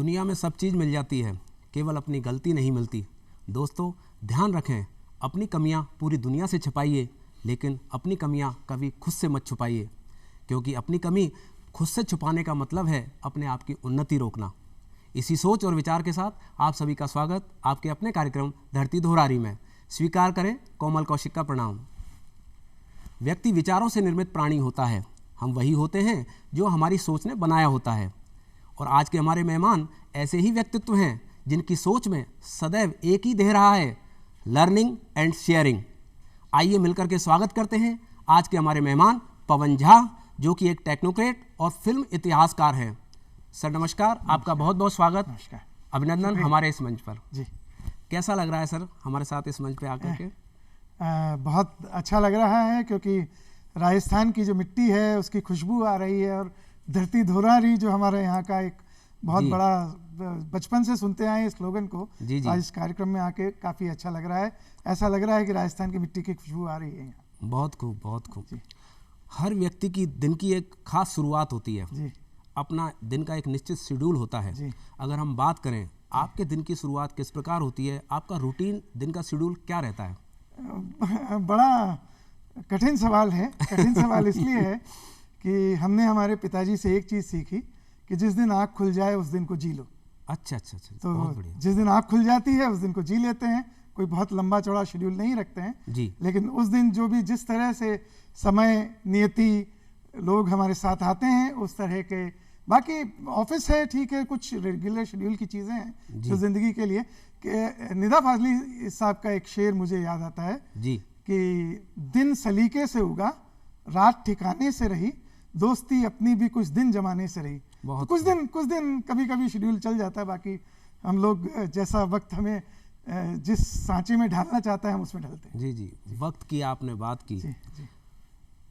दुनिया में सब चीज़ मिल जाती है, केवल अपनी गलती नहीं मिलती। दोस्तों ध्यान रखें, अपनी कमियां पूरी दुनिया से छुपाइए, लेकिन अपनी कमियां कभी खुद से मत छुपाइए, क्योंकि अपनी कमी खुद से छुपाने का मतलब है अपने आप की उन्नति रोकना। इसी सोच और विचार के साथ आप सभी का स्वागत आपके अपने कार्यक्रम धरती दोहरारी में। स्वीकार करें कोमल कौशिक का प्रणाम। व्यक्ति विचारों से निर्मित प्राणी होता है। हम वही होते हैं जो हमारी सोच ने बनाया होता है। और आज के हमारे मेहमान ऐसे ही व्यक्तित्व हैं जिनकी सोच में सदैव एक ही ध्येय रहा है, लर्निंग एंड शेयरिंग। आइए मिलकर के स्वागत करते हैं आज के हमारे मेहमान पवन झा, जो कि एक टेक्नोक्रेट और फिल्म इतिहासकार हैं। सर नमस्कार, आपका बहुत बहुत स्वागत। नमस्कार, अभिनंदन हमारे इस मंच पर। जी, कैसा लग रहा है सर हमारे साथ इस मंच पे आकर के? बहुत अच्छा लग रहा है, क्योंकि राजस्थान की जो मिट्टी है उसकी खुशबू आ रही है, और धरती धोरारी जो हमारे यहाँ का एक बहुत बड़ा, बचपन से सुनते आए इस स्लोगन को, आज इस कार्यक्रम में आके काफ़ी अच्छा लग रहा है। ऐसा लग रहा है कि राजस्थान की मिट्टी की खुशबू आ रही है यहाँ। बहुत खूब, बहुत खूब। हर व्यक्ति की दिन की एक खास शुरुआत होती है जी। अपना दिन का एक निश्चित शेड्यूल होता है जी। अगर हम बात करें आपके दिन की शुरुआत किस प्रकार होती है, आपका रूटीन दिन का शेड्यूल क्या रहता है? बड़ा कठिन सवाल है। कठिन सवाल इसलिए है कि हमने हमारे पिताजी से एक चीज़ सीखी कि जिस दिन आँख खुल जाए उस दिन को जी लो। अच्छा अच्छा अच्छा, तो बहुत बढ़िया। जिस दिन आँख खुल जाती है उस दिन को जी लेते हैं। कोई बहुत लंबा चौड़ा शेड्यूल नहीं रखते हैं जी, लेकिन उस दिन जो भी जिस तरह से समय, नियति, लोग हमारे साथ आते हैं, उस तरह के, बाकी ऑफिस है ठीक है, कुछ रेगुलर शेड्यूल की चीज़ें हैं जो ज़िंदगी के लिए। कि निदा फाजली साहब का एक शेर मुझे याद आता है जी, कि दिन सलीके से उगा, रात ठिकाने से रही, दोस्ती अपनी भी कुछ दिन जमाने से रही। तो कुछ दिन कभी कभी शेड्यूल चल जाता है, बाकी हम लोग जैसा वक्त हमें जिस सांचे में ढालना चाहता है हम उसमें ढलते हैं। जी जी, वक्त की आपने बात की। जी, जी।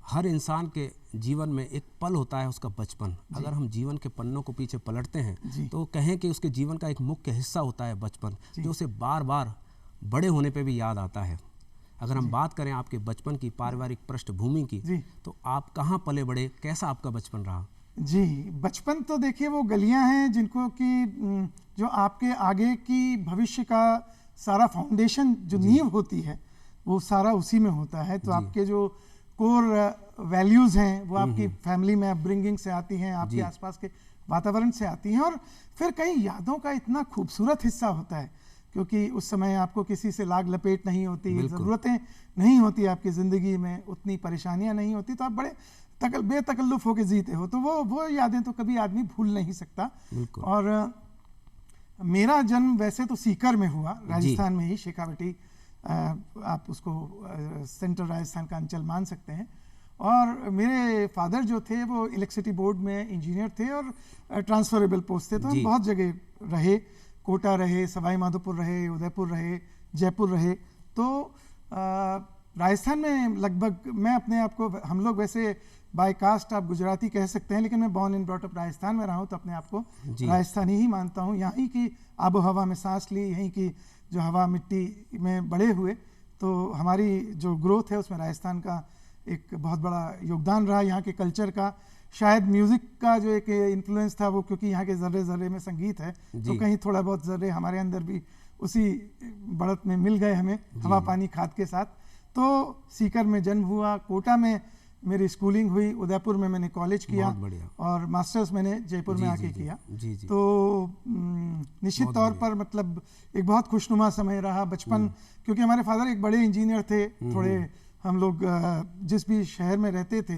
हर इंसान के जीवन में एक पल होता है उसका बचपन। अगर हम जीवन के पन्नों को पीछे पलटते हैं तो कहें कि उसके जीवन का एक मुख्य हिस्सा होता है बचपन, जो उसे बार बार बड़े होने पे भी याद आता है। अगर हम बात करें आपके बचपन की पारिवारिक पृष्ठभूमि की, तो आप कहाँ पले बड़े, कैसा आपका बचपन रहा? जी, बचपन तो देखिए वो गलियां हैं जिनको कि जो आपके आगे की भविष्य का सारा फाउंडेशन, जो नींव होती है, वो सारा उसी में होता है। तो आपके जो कोर वैल्यूज़ हैं वो आपकी फैमिली में अपब्रिंगिंग से आती हैं, आपके आसपास के वातावरण से आती हैं, और फिर कई यादों का इतना खूबसूरत हिस्सा होता है, क्योंकि उस समय आपको किसी से लाग लपेट नहीं होती, ज़रूरतें नहीं होती आपकी ज़िंदगी में, उतनी परेशानियां नहीं होती, तो आप बड़े बेतकल्लुफ़ होकर जीते हो। तो वो यादें तो कभी आदमी भूल नहीं सकता। और मेरा जन्म वैसे तो सीकर में हुआ, राजस्थान में ही, शेखावटी, आप उसको सेंट्रल राजस्थान का अंचल मान सकते हैं। और मेरे फादर जो थे वो इलेक्ट्रिसिटी बोर्ड में इंजीनियर थे, और ट्रांसफरेबल पोस्ट थे, तो हम बहुत जगह रहे, कोटा रहे, सवाई माधोपुर रहे, उदयपुर रहे, जयपुर रहे। तो राजस्थान में लगभग, मैं अपने आप को, हम लोग वैसे बाय कास्ट आप गुजराती कह सकते हैं, लेकिन मैं born and brought up Rajasthan में रहा हूँ, तो अपने आप को राजस्थानी ही मानता हूँ। यहाँ की आबो हवा में सांस ली, यहीं की जो हवा मिट्टी में बड़े हुए, तो हमारी जो ग्रोथ है उसमें राजस्थान का एक बहुत बड़ा योगदान रहा। यहाँ के कल्चर का, शायद म्यूज़िक का जो एक इन्फ्लुएंस था वो, क्योंकि यहाँ के ज़र्रे ज़र्रे में संगीत है, तो कहीं थोड़ा बहुत ज़र्रे हमारे अंदर भी उसी बढ़त में मिल गए हमें, हवा पानी खाद के साथ। तो सीकर में जन्म हुआ, कोटा में मेरी स्कूलिंग हुई, उदयपुर में मैंने कॉलेज किया, और मास्टर्स मैंने जयपुर में आके किया। तो निश्चित तौर पर मतलब एक बहुत खुशनुमा समय रहा बचपन, क्योंकि हमारे फादर एक बड़े इंजीनियर थे। थोड़े हम लोग जिस भी शहर में रहते थे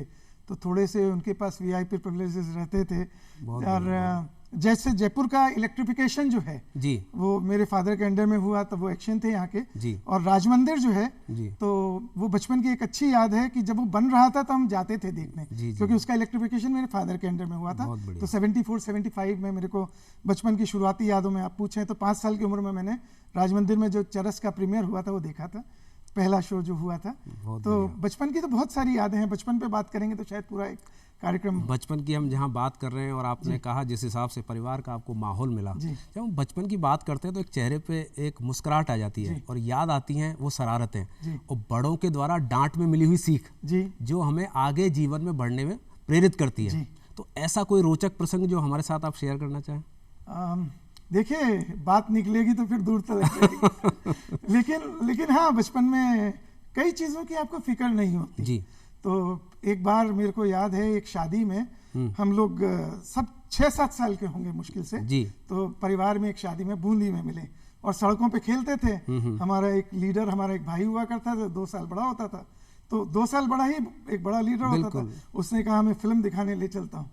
तो थोड़े से उनके पास वीआईपी प्रिविलेजेस रहते थे। और जैसे जयपुर का इलेक्ट्रिफिकेशन जो है जी, वो मेरे फादर के अंडर में हुआ, तब वो एक्शन थे यहाँ के जी। और राजमंदिर जो है जी, तो वो बचपन की एक अच्छी याद है कि जब वो बन रहा था तो हम जाते थे देखने जी, क्योंकि उसका इलेक्ट्रिफिकेशन मेरे फादर के अंडर में हुआ था। तो 74-75 में मेरे को बचपन की शुरुआती यादों में आप पूछें तो 5 साल की उम्र में मैंने राजमंदिर में जो चरस का प्रीमियर हुआ था वो देखा था, पहला शो जो हुआ था। तो बचपन की तो बहुत सारी यादें हैं। बचपन पे बात करेंगे तो शायद पूरा एक कार्यक्रम। बचपन की हम जहाँ बात कर रहे हैं और आपने कहा जिस हिसाब से परिवार का आपको माहौल मिला, जब हम बचपन की बात करते हैं तो एक चेहरे पे एक मुस्कुराहट आ जाती है और याद आती हैं वो शरारतें और बड़ों के द्वारा डांट में मिली हुई सीख जो हमें आगे जीवन में बढ़ने में प्रेरित करती है। तो ऐसा कोई रोचक प्रसंग जो हमारे साथ आप शेयर करना चाहें? देखिए बात निकलेगी तो फिर दूर तक जाएगी। लेकिन हाँ, बचपन में कई चीज़ों की आपको फिक्र नहीं होती जी। तो एक बार मेरे को याद है, एक शादी में हम लोग सब 6-7 साल के होंगे मुश्किल से जी। तो परिवार में एक शादी में बूंदी में मिले और सड़कों पे खेलते थे। हमारा एक लीडर, हमारा एक भाई हुआ करता था, 2 साल बड़ा होता था, तो 2 साल बड़ा ही एक बड़ा लीडर होता था। उसने कहा मैं फिल्म दिखाने ले चलता हूँ,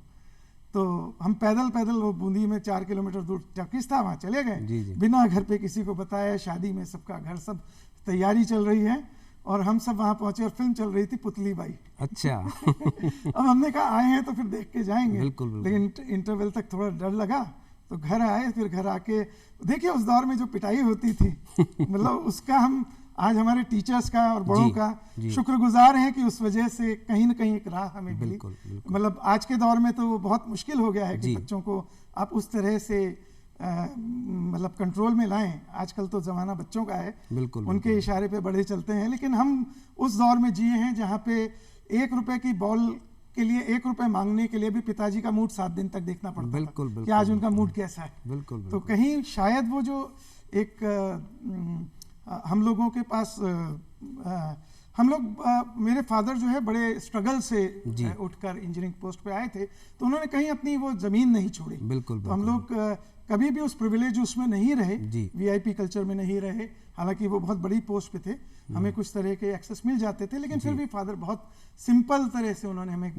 तो हम पैदल वो बूंदी में 4 किलोमीटर दूर टॉकीज था, वहाँ चले गए बिना घर पे किसी को बताया। शादी में सबका घर सब तैयारी चल रही है और हम सब वहाँ पहुंचे और फिल्म चल रही थी पुतली बाई। अच्छा। अब हमने कहा आए हैं तो फिर देख के जाएंगे। बिल्कुल। लेकिन इंटरवल तक थोड़ा डर लगा तो घर आए। फिर घर आके देखिए उस दौर में जो पिटाई होती थी मतलब उसका हम आज हमारे टीचर्स का और बड़ों का शुक्रगुजार हैं कि उस वजह से कहीं ना कहीं एक राह हमें मिली। मतलब आज के दौर में तो वो बहुत मुश्किल हो गया है कि बच्चों को आप उस तरह से मतलब कंट्रोल में लाएं। आजकल तो ज़माना बच्चों का है, उनके इशारे पे बड़े चलते हैं। लेकिन हम उस दौर में जिए हैं जहाँ पे 1 रुपए की बॉल के लिए 1 रुपए मांगने के लिए भी पिताजी का मूड 7 दिन तक देखना पड़ता था कि आज उनका मूड कैसा है। तो कहीं शायद वो जो एक हम लोगों के पास हम लोग मेरे फादर जो है बड़े स्ट्रगल से उठकर इंजीनियरिंग पोस्ट पे आए थे, तो उन्होंने कहीं अपनी वो ज़मीन नहीं छोड़ी। तो हम लोग कभी भी उस प्रिविलेज उसमें नहीं रहे, वीआईपी कल्चर में नहीं रहे। हालांकि वो बहुत बड़ी पोस्ट पे थे, हमें कुछ तरह के एक्सेस मिल जाते थे, लेकिन फिर भी फादर बहुत सिंपल तरह से उन्होंने हमें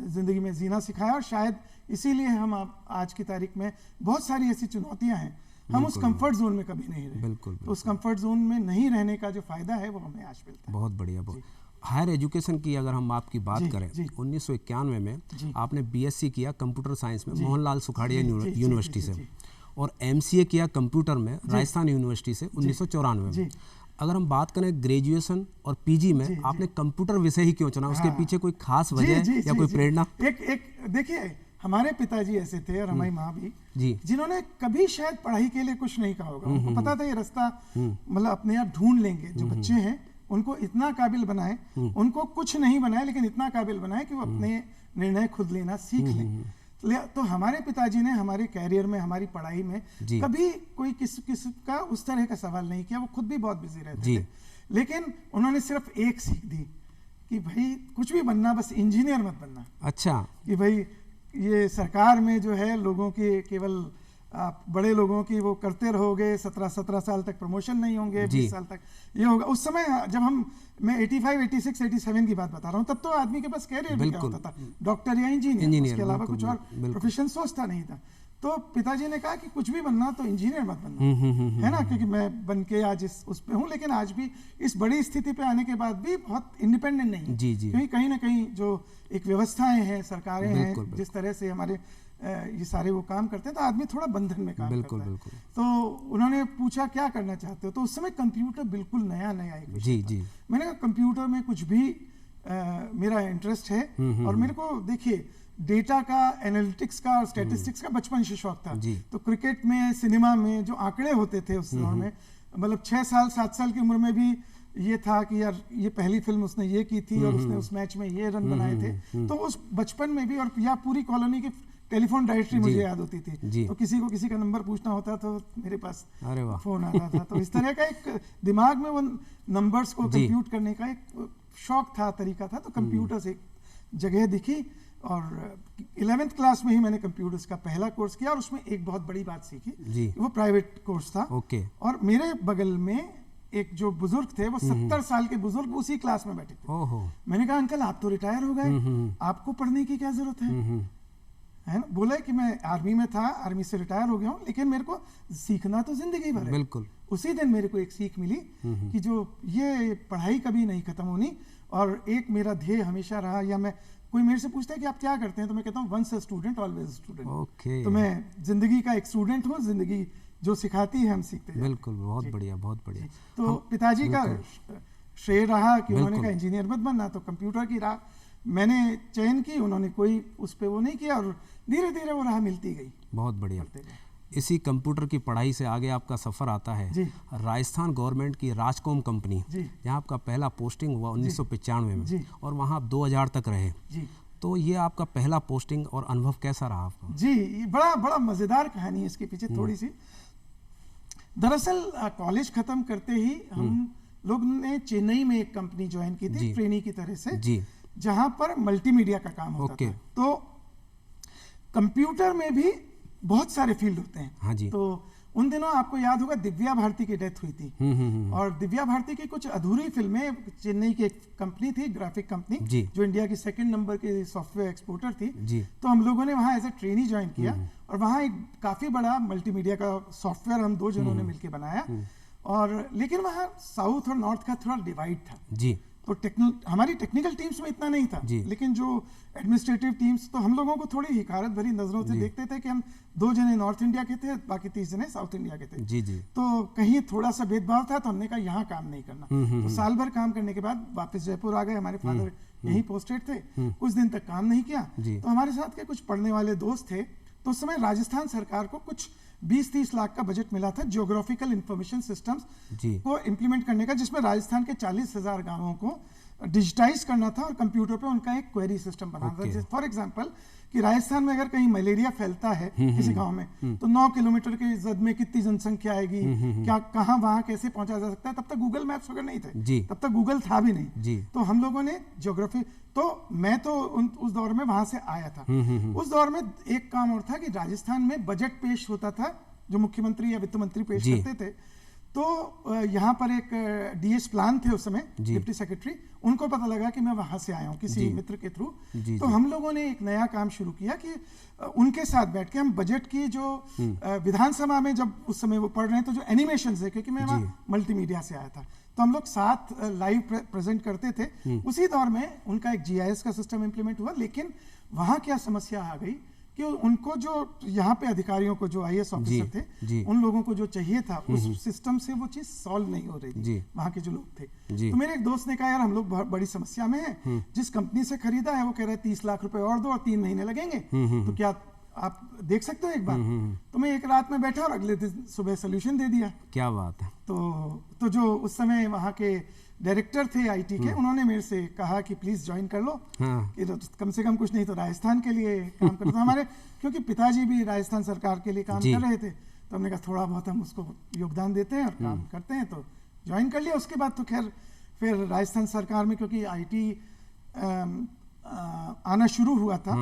ज़िंदगी में जीना सिखाया। और शायद इसीलिए हम आज की तारीख में बहुत सारी ऐसी चुनौतियाँ हैं, हम उस कंफर्ट जोन में कभी नहीं रहे। तो उस कंफर्ट जोन में नहीं रहने का जो फायदा है वो हमें आज मिलता है। बहुत बढ़िया। बहुत हायर एजुकेशन की अगर हम आपकी बात करें, 1991 में आपने बीएससी किया कंप्यूटर साइंस में मोहनलाल सुखाड़िया यूनिवर्सिटी से, और एमसीए किया कंप्यूटर में राजस्थान यूनिवर्सिटी से 1994 में। अगर हम बात करें ग्रेजुएशन और पीजी में, आपने कंप्यूटर विषय ही क्यों चुना? उसके पीछे कोई खास वजह या कोई प्रेरणा? एक देखिए, हमारे पिताजी ऐसे थे और हमारी माँ भी, जिन्होंने कभी शायद पढ़ाई के लिए कुछ नहीं कहा होगा। उनको पता था ये रास्ता मतलब अपने आप ढूंढ लेंगे। जो बच्चे हैं उनको इतना काबिल बनाए, उनको कुछ नहीं बनाए लेकिन इतना काबिल बनाए कि वो अपने निर्णय खुद लेना सीख लें। तो हमारे पिताजी ने हमारे कैरियर में, हमारी पढ़ाई में कभी कोई किसी का उस तरह का सवाल नहीं किया। वो खुद भी बहुत बिजी रहते थे, लेकिन उन्होंने सिर्फ एक सीख दी कि भाई कुछ भी बनना, बस इंजीनियर मत बनना। अच्छा। कि भाई ये सरकार में जो है लोगों की केवल आप बड़े लोगों की वो करते रहोगे, 17 साल तक प्रमोशन नहीं होंगे, 20 साल तक ये होगा। उस समय जब मैं 85, 86, 87 की बात बता रहा हूँ, तब तो आदमी के पास कैरियर भी क्या होता था, डॉक्टर या इंजीनियर, उसके अलावा कुछ और प्रोफेशन सोचता नहीं था। तो पिताजी ने कहा कि कुछ भी बनना तो इंजीनियर मत बनना, है ना, क्योंकि मैं बन के आज उस पे हूँ, लेकिन आज भी इस बड़ी स्थिति पे आने के बाद भी बहुत इंडिपेंडेंट नहीं, क्योंकि कहीं ना कहीं जो एक व्यवस्थाएं हैं, सरकारें हैं, जिस तरह से हमारे ये सारे वो काम करते हैं, तो आदमी थोड़ा बंधन में काम करता है। तो उन्होंने पूछा क्या करना चाहते हो, तो उस समय कंप्यूटर बिल्कुल नया एक विषय था। मैंने कहा कंप्यूटर में कुछ भी मेरा इंटरेस्ट है, और मेरे को देखिए डेटा का, एनालिटिक्स का और स्टैटिस्टिक्स का बचपन से शौक था। तो क्रिकेट में, सिनेमा में जो आंकड़े होते थे उस दौर में, मतलब 6 साल 7 साल की उम्र में भी ये था कि यार ये पहली फिल्म उसने ये की थी और उसने उस मैच में ये रन बनाए थे। तो उस बचपन में भी, और या पूरी कॉलोनी की टेलीफोन डायरेक्टरी मुझे याद होती थी। तो किसी को किसी का नंबर पूछना होता तो मेरे पास फोन आता था। तो इस तरह का एक दिमाग में वो नंबर्स को कंप्यूट करने का एक शौक था, तरीका था। तो कंप्यूटर से एक जगह दिखी, और 11th क्लास में ही मैंने कंप्यूटर्स का पहला कोर्स किया, और उसमें एक बहुत बड़ी बात सीखी। वो प्राइवेट कोर्स था, और मेरे बगल में एक जो बुजुर्ग थे, वो 70 साल के बुजुर्ग उसी क्लास में बैठे थे। मैंने कहा अंकल आप तो रिटायर हो गए, आपको पढ़ने की क्या जरूरत है ना? बोला कि मैं आर्मी में था, आर्मी से रिटायर हो गया हूँ, लेकिन मेरे को सीखना तो जिंदगी भर है। बिल्कुल। उसी दिन मेरे को एक सीख मिली कि जो ये पढ़ाई कभी नहीं खत्म होनी, और एक मेरा ध्येय हमेशा रहा, या मैं कोई मेरे से पूछता है कि आप क्या करते हैं, तो मैं कहता हूँ once a student always student. तो मैं जिंदगी का एक स्टूडेंट हूँ, जिंदगी जो सिखाती है हम सीखते हैं। बिल्कुल, बहुत बढ़िया, बहुत बढ़िया। तो पिताजी का श्रेय रहा कि उन्होंने कहा इंजीनियर मत बनना, तो कंप्यूटर की राह मैंने चयन की, उन्होंने कोई उस पर वो नहीं किया, और धीरे धीरे वो राह मिलती गई। बहुत बढ़िया। इसी कंप्यूटर की पढ़ाई से आगे आपका सफ़र आता है राजस्थान गवर्नमेंट की राजकॉम कंपनी, जहाँ आपका पहला पोस्टिंग हुआ 1995 में, और वहाँ आप 2000 तक रहे। तो ये आपका पहला पोस्टिंग और अनुभव कैसा रहा आपका? जी, ये बड़ा बड़ा मज़ेदार कहानी है इसके पीछे थोड़ी सी। दरअसल कॉलेज ख़त्म करते ही हम लोग ने चेन्नई में एक कंपनी ज्वाइन की थी ट्रेनी की तरह से, जी, जहाँ पर मल्टीमीडिया का काम होता था। तो कंप्यूटर में भी बहुत सारे फील्ड होते हैं। हाँ जी। तो उन दिनों आपको याद होगा दिव्या भारती की डेथ हुई थी, और दिव्या भारती की कुछ अधूरी फिल्में, चेन्नई की एक कंपनी थी, ग्राफिक कंपनी, जो इंडिया की 2nd नंबर की सॉफ्टवेयर एक्सपोर्टर थी जी। तो हम लोगों ने वहाँ एज ए ट्रेनी ज्वाइन किया, और वहाँ एक काफ़ी बड़ा मल्टीमीडिया का सॉफ्टवेयर हम 2 जनों ने मिलकर बनाया। और लेकिन वहाँ साउथ और नॉर्थ का थोड़ा डिवाइड था जी। तो हमारी टेक्निकल टीम्स में इतना नहीं था, लेकिन जो एडमिनिस्ट्रेटिव टीम्स, तो हम लोगों को थोड़ी हिकारत भरी नजरों से देखते थे कि हम 2 जने नॉर्थ इंडिया के थे, बाकी 30 जने साउथ इंडिया के थे जी। तो कहीं थोड़ा सा भेदभाव था, तो हमने कहा यहाँ काम नहीं करना। तो साल भर काम करने के बाद वापस जयपुर आ गए। हमारे फादर यहीं पोस्टेड थे, कुछ दिन तक काम नहीं किया। तो हमारे साथ के कुछ पढ़ने वाले दोस्त थे, तो उस समय राजस्थान सरकार को कुछ 20-30 लाख का बजट मिला था जियोग्राफिकल इंफॉर्मेशन सिस्टम्स को इम्प्लीमेंट करने का, जिसमें राजस्थान के 40,000 गांवों को डिजिटाइज करना था और कंप्यूटर पे उनका एक क्वेरी सिस्टम बनाना था। फॉर एग्जांपल कि राजस्थान में अगर कहीं मलेरिया फैलता है किसी गांव में, तो 9 किलोमीटर के जद में कितनी जनसंख्या आएगी, क्या कहाँ वहां कैसे पहुंचा जा सकता है। तब तक गूगल मैप्स वगैरह नहीं थे, तब तक गूगल था भी नहीं। तो हम लोगों ने ज्योग्राफी, तो मैं तो उस दौर में वहां से आया था। उस दौर में एक काम और था कि राजस्थान में बजट पेश होता था, जो मुख्यमंत्री या वित्त मंत्री पेश करते थे। तो यहाँ पर एक डीएस प्लान थे उस समय, डिप्टी सेक्रेटरी, उनको पता लगा कि मैं वहां से आया हूँ किसी मित्र के थ्रू। तो हम लोगों ने एक नया काम शुरू किया कि उनके साथ बैठ के हम बजट की जो विधानसभा में जब उस समय वो पढ़ रहे हैं, तो जो एनिमेशन है, क्योंकि मैं वहाँ मल्टीमीडिया से आया था, तो हम लोग साथ लाइव प्रेजेंट करते थे। उसी दौर में उनका एक GIS का सिस्टम इम्प्लीमेंट हुआ, लेकिन वहाँ क्या समस्या आ गई कि उनको जो यहाँ पे अधिकारियों को, जो IAS ऑफिसर थे, उन लोगों को जो चाहिए था उस सिस्टम से वो चीज सॉल्व नहीं हो रही थी, वहाँ के जो लोग थे। तो मेरे एक दोस्त ने कहा, यार हम लोग बहुत बड़ी समस्या में हैं, जिस कंपनी से खरीदा है वो कह रहे 30 लाख रुपए और दो और 3 महीने लगेंगे, तो क्या आप देख सकते हो एक बार। तो मैं एक रात में बैठा और अगले दिन सुबह सोल्यूशन दे दिया। क्या बात है। तो जो उस समय वहाँ के डायरेक्टर थे IT के, उन्होंने मेरे से कहा कि प्लीज ज्वाइन कर लो, कि कम से कम कुछ नहीं तो राजस्थान के लिए काम करो। तो हमारे, क्योंकि पिताजी भी राजस्थान सरकार के लिए काम कर रहे थे, तो हमने कहा थोड़ा बहुत हम उसको योगदान देते हैं और काम करते हैं, तो ज्वाइन कर लिया। उसके बाद तो खैर फिर राजस्थान सरकार में क्योंकि IT आना शुरू हुआ था,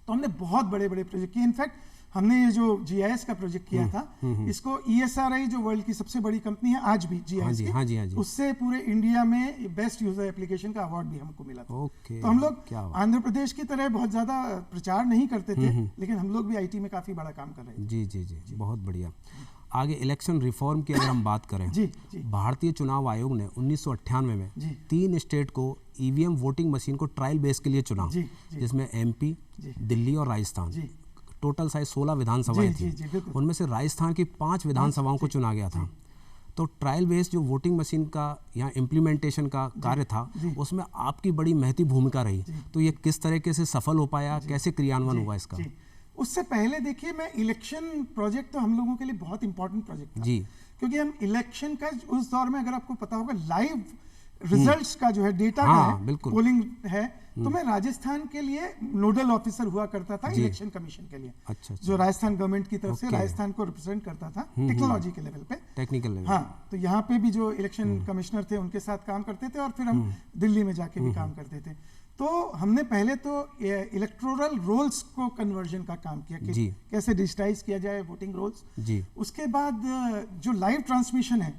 तो हमने बहुत बड़े बड़े प्रोजेक्ट किए। इनफैक्ट हमने ये जो GIS का प्रोजेक्ट किया था, इसको ESRI, जो वर्ल्ड की सबसे बड़ी कंपनी है आज भी GIS की, उससे पूरे इंडिया में बेस्ट यूजर एप्लीकेशन का अवार्ड भी हमको मिला था। तो हम लोग आंध्र प्रदेश की तरह बहुत ज्यादा प्रचार नहीं करते थे, लेकिन हम लोग भी IT में काफी बड़ा काम कर रहे थे। जी, बहुत बढ़िया। आगे इलेक्शन रिफॉर्म की अगर हम बात करें, भारतीय चुनाव आयोग ने 1998 में 3 स्टेट को EVM वोटिंग मशीन को ट्रायल बेस के लिए चुना, जिसमें MP, दिल्ली और राजस्थान। टोटल साइज 16 विधानसभाएं थी, उनमें से राजस्थान की 5 विधानसभाओं को चुना गया था। तो ट्रायल बेस्ड जो वोटिंग मशीन का यहाँ इम्प्लीमेंटेशन का कार्य था, उसमें आपकी बड़ी महती भूमिका रही। तो ये किस तरीके से सफल हो पाया, कैसे क्रियान्वयन हुआ इसका? उससे पहले देखिए, मैं इलेक्शन प्रोजेक्ट तो हम लोगों के लिए बहुत इंपॉर्टेंट प्रोजेक्ट था, क्योंकि हम इलेक्शन का उस दौर में, अगर आपको पता होगा, लाइव रिजल्ट्स का जो है डेटा का है, पोलिंग है, तो मैं राजस्थान के लिए नोडल ऑफिसर हुआ करता था इलेक्शन कमीशन के लिए। अच्छा। जो राजस्थान गवर्नमेंट की तरफ से राजस्थान को रिप्रेजेंट करता था टेक्नोलॉजी के लेवल पे, टेक्निकल लेवल। हाँ, तो यहाँ पे भी जो इलेक्शन कमिश्नर थे उनके साथ काम करते थे, और फिर हम दिल्ली में जाके भी काम करते थे। तो हमने पहले तो इलेक्टोरल रोल्स को कन्वर्जन का काम किया कि कैसे डिजिटाइज किया जाए वोटिंग रोल्स। उसके बाद जो लाइव ट्रांसमिशन है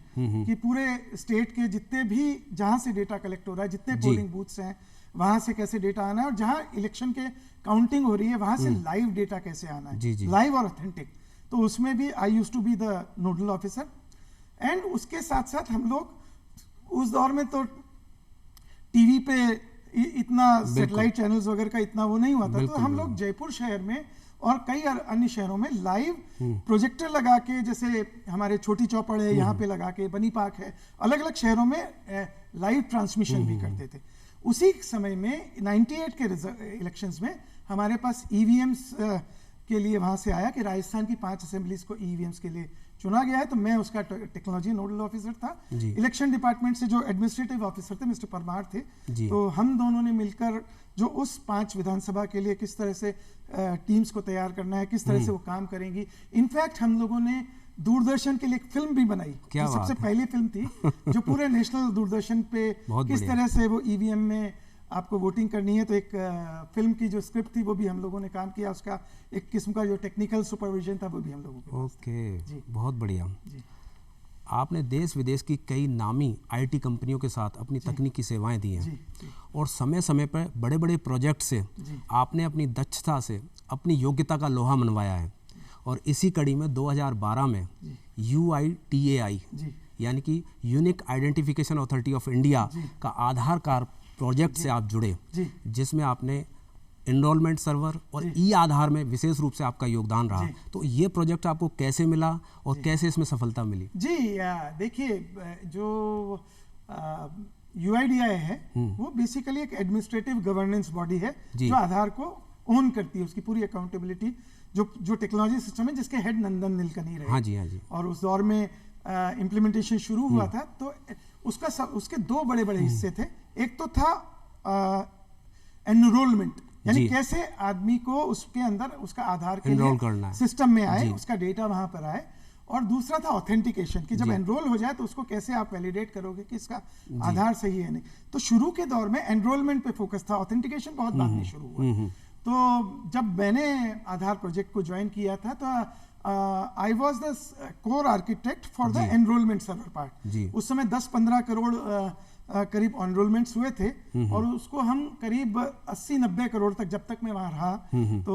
कि पूरे स्टेट के जितने भी जहां से डेटा कलेक्ट हो रहा है, जितने पोलिंग बूथ्स हैं, वहां से कैसे डेटा आना है, और जहां इलेक्शन के काउंटिंग हो रही है वहां से लाइव डेटा कैसे आना है, लाइव और ऑथेंटिक। तो उसमें भी I used to be the nodal officer. And उसके साथ साथ हम लोग उस दौर में तो टीवी पे इतना सैटेलाइट चैनल्स वगैरह का इतना वो नहीं हुआ था, तो हम लोग जयपुर शहर में और कई अन्य शहरों में लाइव प्रोजेक्टर लगा के, जैसे हमारे छोटी चौपड़ है यहाँ पे लगा के, बनी पार्क है, अलग अलग शहरों में लाइव ट्रांसमिशन भी करते थे। उसी समय में 98 के इलेक्शंस में हमारे पास EVMs के लिए वहां से आया कि राजस्थान की 5 असेंबलीज को EVMs के लिए चुना गया है, तो मैं उसका टेक्नोलॉजी नोडल ऑफिसर था। जी। इलेक्शन डिपार्टमेंट से जो एडमिनिस्ट्रेटिव ऑफिसर थे मिस्टर परमार थे, जी। तो हम दोनों ने मिलकर जो उस 5 विधानसभा के लिए किस तरह से टीम्स को तैयार करना है, किस तरह से वो काम करेंगी। इनफैक्ट हम लोगों ने दूरदर्शन के लिए एक फिल्म भी बनाई, क्या जो सबसे बात है। पहली फिल्म थी जो पूरे नेशनल दूरदर्शन पे बहुत किस बढ़िया। तरह से वो ईवीएम में आपको वोटिंग करनी है। तो एक फिल्म की जो स्क्रिप्ट थी वो भी हम लोगों ने काम किया, उसका एक किस्म का जो टेक्निकल सुपरविजन था वो भी हम लोगों के पास था। ओके, जी। बहुत बढ़िया। जी। आपने देश विदेश की कई नामी आईटी कंपनियों के साथ अपनी तकनीकी सेवाएं दी जी। हैं जी। और समय समय पर बड़े बड़े प्रोजेक्ट से जी। आपने अपनी दक्षता से अपनी योग्यता का लोहा मनवाया है। और इसी कड़ी में 2012 में UITAI जी। यानी कि unique identification authority of India का आधार कार्ड प्रोजेक्ट से आप जुड़े, जी। जिसमें आपने एनरोलमेंट सर्वर और ई आधार में विशेष रूप से आपका योगदान रहा। तो ये प्रोजेक्ट आपको कैसे मिला और कैसे इसमें सफलता मिली? जी, देखिए, जो UIDAI है वो बेसिकली एक एडमिनिस्ट्रेटिव गवर्नेंस बॉडी है जी। जो आधार को ओन करती है, उसकी पूरी अकाउंटेबिलिटी, जो टेक्नोलॉजी सिस्टम है जिसके हेड नंदन नीलकनी रहे। हाँ जी, हाँ जी। और उस दौर में इम्प्लीमेंटेशन शुरू हुआ था, तो उसके 2 बड़े बड़े हिस्से थे। एक तो था एनरोलमेंट, यानी जी। कैसे आदमी को उसके अंदर उसका आधार के Enroll लिए करना है। सिस्टम में आए, जी। उसका डेटा वहां पर आए। और दूसरा था ऑथेंटिकेशन, कि जब एनरोल हो जाए तो उसको कैसे आप वैलिडेट करोगे कि इसका आधार सही है नहीं। तो शुरू के दौर में एनरोलमेंट पे फोकस था, ऑथेंटिकेशन बहुत बाद में शुरू हुआ। तो जब मैंने आधार प्रोजेक्ट को ज्वाइन किया था तो I was the core architect for the enrollment server part. जी। उस समय 10-15 करोड़ करीब एनरोलमेंट्स हुए थे, और उसको हम करीब 80-90 करोड़ तक, जब तक मैं वहाँ रहा, तो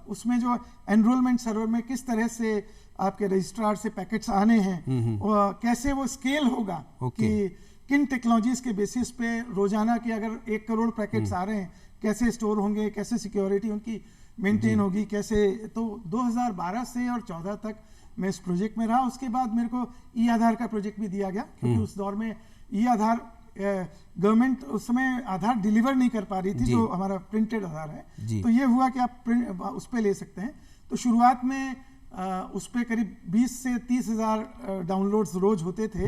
उसमें जो एनरोलमेंट सर्वर में किस तरह से आपके रजिस्ट्रार से पैकेट्स आने हैं, और कैसे वो स्केल होगा, कि किन टेक्नोलॉजीज के बेसिस पे रोजाना के अगर 1 करोड़ पैकेट्स आ रहे हैं, कैसे स्टोर होंगे, कैसे सिक्योरिटी उनकी मेंटेन होगी, कैसे। तो 2012 से और 14 तक मैं इस प्रोजेक्ट में रहा। उसके बाद मेरे को ई आधार का प्रोजेक्ट भी दिया गया, क्योंकि उस दौर में ई आधार गवर्नमेंट उस समय आधार डिलीवर नहीं कर पा रही थी, जो हमारा प्रिंटेड आधार है। तो ये हुआ कि आप उस पर ले सकते हैं। तो शुरुआत में उस पर करीब 20 से 30 हज़ार डाउनलोड्स रोज होते थे,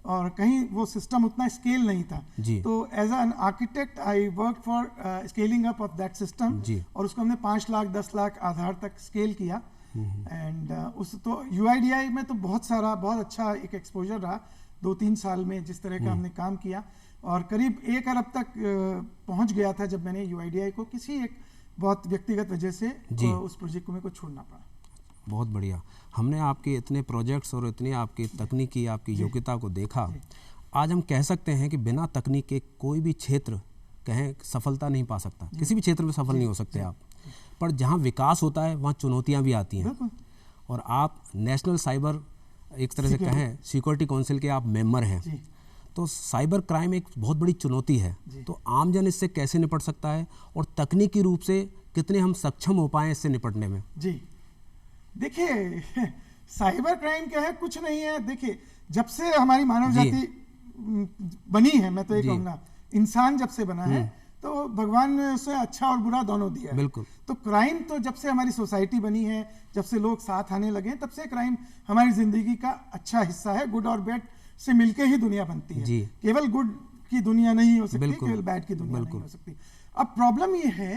और कहीं वो सिस्टम उतना स्केल नहीं था। तो as an architect I work for scaling up of that system, और उसको हमने 5 लाख 10 लाख आधार तक स्केल किया। एंड उस तो UIDAI में तो बहुत अच्छा एक एक्सपोजर रहा 2-3 साल में, जिस तरह का हमने काम किया। और करीब 1 अरब तक पहुंच गया था जब मैंने UIDAI को किसी एक बहुत व्यक्तिगत वजह से उस प्रोजेक्ट को मेरे को छोड़ना पड़ा। बहुत बढ़िया। हमने आपके इतने प्रोजेक्ट्स और इतनी आपकी तकनीकी, आपकी योग्यता को देखा। आज हम कह सकते हैं कि बिना तकनीक के कोई भी क्षेत्र कहें सफलता नहीं पा सकता। किसी भी क्षेत्र में सफल नहीं हो सकते आप। पर जहाँ विकास होता है वहाँ चुनौतियाँ भी आती हैं। और आप नेशनल साइबर, एक तरह से कहें सिक्योरिटी काउंसिल के आप मेंबर हैं। तो साइबर क्राइम एक बहुत बड़ी चुनौती है। तो आमजन इससे कैसे निपट सकता है, और तकनीकी रूप से कितने हम सक्षम हो पाएँ इससे निपटने में? जी, देखिए, साइबर क्राइम क्या है, कुछ नहीं है। देखिए, जब से हमारी मानव जाति बनी है, मैं तो ये कहूँगा, इंसान जब से बना है, तो भगवान ने उसे अच्छा और बुरा दोनों दिया है। बिल्कुल। तो क्राइम तो जब से हमारी सोसाइटी बनी है, जब से लोग साथ आने लगे, तब से क्राइम हमारी जिंदगी का अच्छा हिस्सा है। गुड और बैड से मिलके ही दुनिया बनती है। केवल गुड की दुनिया नहीं हो सकती, केवल बैड की दुनिया नहीं हो सकती। अब प्रॉब्लम ये है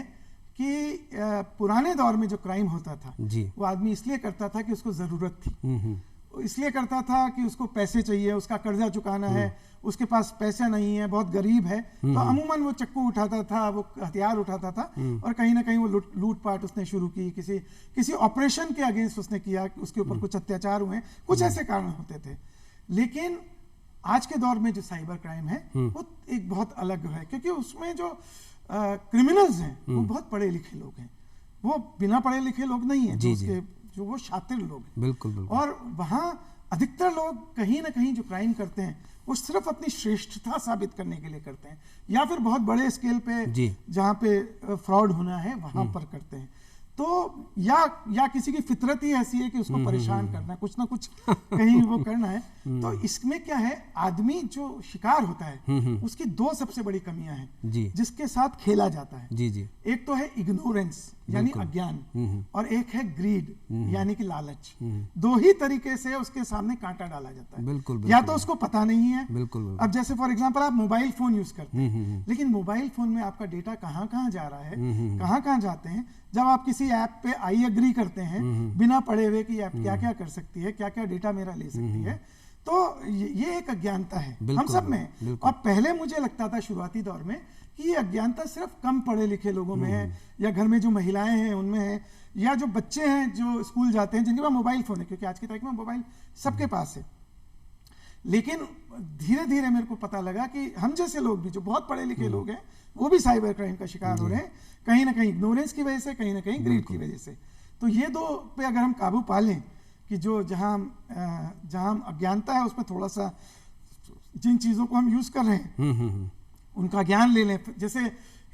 कि पुराने दौर में जो क्राइम होता था, वो आदमी इसलिए करता था कि उसको जरूरत थी, इसलिए करता था कि उसको पैसे चाहिए, उसका कर्जा चुकाना है, उसके पास पैसा नहीं है, बहुत गरीब है। तो अमूमन वो चक्कू उठाता था, वो हथियार उठाता था, और कहीं ना कहीं वो लूटपाट उसने शुरू की, किसी ऑपरेशन के अगेंस्ट उसने किया, उसके ऊपर कुछ अत्याचार हुए, कुछ ऐसे कारण होते थे। लेकिन आज के दौर में जो साइबर क्राइम है वो एक बहुत अलग है, क्योंकि उसमें जो क्रिमिनल्स हैं वो बहुत पढ़े लिखे लोग हैं, वो बिना पढ़े लिखे लोग नहीं है, जो वो शातिर लोग हैं। बिल्कुल, बिल्कुल। और वहाँ अधिकतर लोग कहीं ना कहीं जो क्राइम करते हैं वो सिर्फ अपनी श्रेष्ठता साबित करने के लिए करते हैं, या फिर बहुत बड़े स्केल पे जहाँ पे फ्रॉड होना है वहाँ पर करते हैं। तो या किसी की फितरत ही ऐसी है कि उसको परेशान करना है, कुछ ना कुछ कहीं वो करना है। तो इसमें क्या है, आदमी जो शिकार होता है उसकी दो सबसे बड़ी कमियां हैं जी जिसके साथ खेला जाता है। जी जी एक तो है इग्नोरेंस यानी अज्ञान, और एक है ग्रीड यानी कि लालच। दो ही तरीके से उसके सामने कांटा डाला जाता है। बिल्कुल या तो उसको पता नहीं है, बिल्कुल। अब जैसे फॉर एग्जांपल आप मोबाइल फोन यूज करते हैं, लेकिन मोबाइल फोन में आपका डेटा कहाँ कहाँ जा रहा है, कहाँ कहाँ जाते हैं। जब आप किसी ऐप पे आई एग्री करते हैं बिना पढ़े हुए कि ऐप क्या क्या कर सकती है, क्या क्या डेटा मेरा ले सकती है, तो ये एक अज्ञानता है हम सब में। और पहले मुझे लगता था शुरुआती दौर में कि ये अज्ञानता सिर्फ कम पढ़े लिखे लोगों में है, या घर में जो महिलाएं हैं उनमें है, या जो बच्चे हैं जो स्कूल जाते हैं जिनके पास मोबाइल फोन है, क्योंकि आज की तारीख में मोबाइल सबके पास है। लेकिन धीरे धीरे मेरे को पता लगा कि हम जैसे लोग भी, जो बहुत पढ़े लिखे लोग हैं, वो भी साइबर क्राइम का शिकार हो रहे हैं, कहीं ना कहीं इग्नोरेंस की वजह से, कहीं ना कहीं ग्रीड की वजह से। तो ये दो पे अगर हम काबू पा लें कि जो जहां हम अज्ञानता है उसमें थोड़ा सा जिन चीज़ों को हम यूज़ कर रहे हैं उनका ज्ञान ले लें। जैसे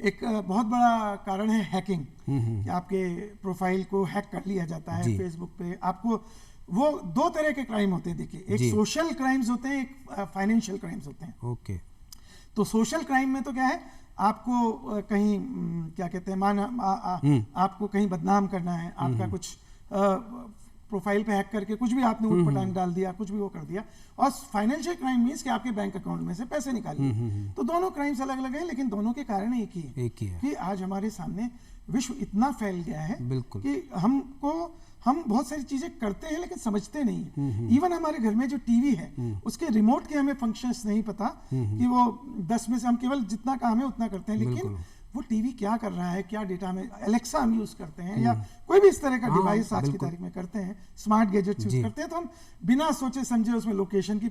एक बहुत बड़ा कारण है हैकिंग, कि आपके प्रोफाइल को हैक कर लिया जाता है फेसबुक पे। आपको वो दो तरह के क्राइम होते हैं, देखिए, एक सोशल क्राइम्स होते हैं, एक फाइनेंशियल क्राइम्स होते हैं। ओके। तो सोशल क्राइम में तो क्या है, आपको कहीं क्या कहते हैं, आपको कहीं बदनाम करना है, आपका कुछ प्रोफाइल पे हैक करके कुछ भी आपने उटपटांग डाल दिया, कुछ भी वो कर दिया। और फाइनेंशियल क्राइम मीन्स कि आपके बैंक अकाउंट में से पैसे निकाल लिए। तो दोनों क्राइम्स अलग अलग हैं, लेकिन दोनों के कारण एक ही है कि आज हमारे सामने विश्व इतना फैल गया है कि हम बहुत सारी चीजें करते हैं लेकिन समझते नहीं है। इवन हमारे घर में जो टीवी है उसके रिमोट के हमें फंक्शंस नहीं पता, कि वो 10 में से हम केवल जितना काम है उतना करते हैं, लेकिन वो टीवी क्या कर रहा है, क्या डेटा में, एलेक्सा हम यूज करते हैं या कोई भी इस तरह का डिवाइस आज की तारीख में करते हैं, स्मार्ट गैजेट्स यूज करते हैं, तो हम बिना सोचे समझे उसमें लोकेशन की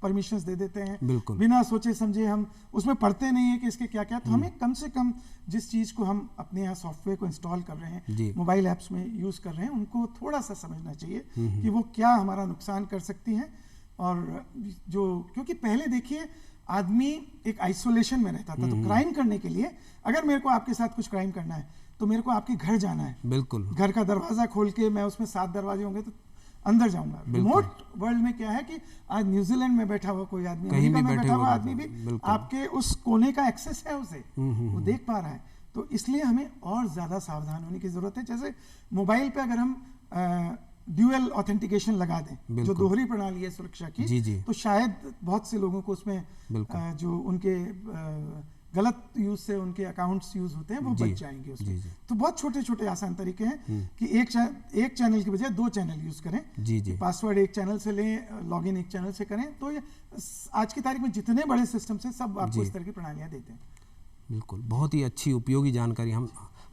परमिशंस दे देते हैं, बिना सोचे समझे हम उसमें पढ़ते नहीं है कि इसके क्या क्या। तो हमें कम से कम जिस चीज को हम अपने यहाँ सॉफ्टवेयर को इंस्टॉल कर रहे हैं, मोबाइल ऐप्स में यूज कर रहे हैं, उनको थोड़ा सा समझना चाहिए कि वो क्या हमारा नुकसान कर सकती हैं। और जो, क्योंकि पहले देखिए आदमी एक आइसोलेशन में रहता था, तो क्राइम करने के लिए अगर मेरे को आपके साथ कुछ क्राइम करना है तो मेरे को आपके घर जाना है, बिल्कुल, घर का दरवाजा खोल के, मैं उसमें 7 दरवाजे होंगे तो अंदर जाऊंगा। रिमोट वर्ल्ड में क्या है कि आज न्यूजीलैंड में बैठा हुआ कोई आदमी, अमेरिका में बैठा हुआ आदमी भी आपके उस कोने का एक्सेस है, उसे वो देख पा रहा है। तो इसलिए हमें और ज्यादा सावधान होने की जरूरत है। जैसे मोबाइल पे अगर हम ड्यूअल ऑथेंटिकेशन लगा दें, जो दोहरी प्रणाली है सुरक्षा की, तो शायद बहुत से लोगों को उसमें जो उनके गलत यूज से उनके अकाउंट्स यूज होते हैं वो बच जाएंगे उसमें। तो बहुत छोटे छोटे आसान तरीके हैं कि एक चैनल की बजाय 2 चैनल यूज करें, पासवर्ड एक चैनल से लें, लॉगिन एक चैनल से करें। तो ये आज की तारीख में जितने बड़े सिस्टम से सब आपको इस तरह की प्रणालियां देते हैं। बिल्कुल, बहुत ही अच्छी उपयोगी जानकारी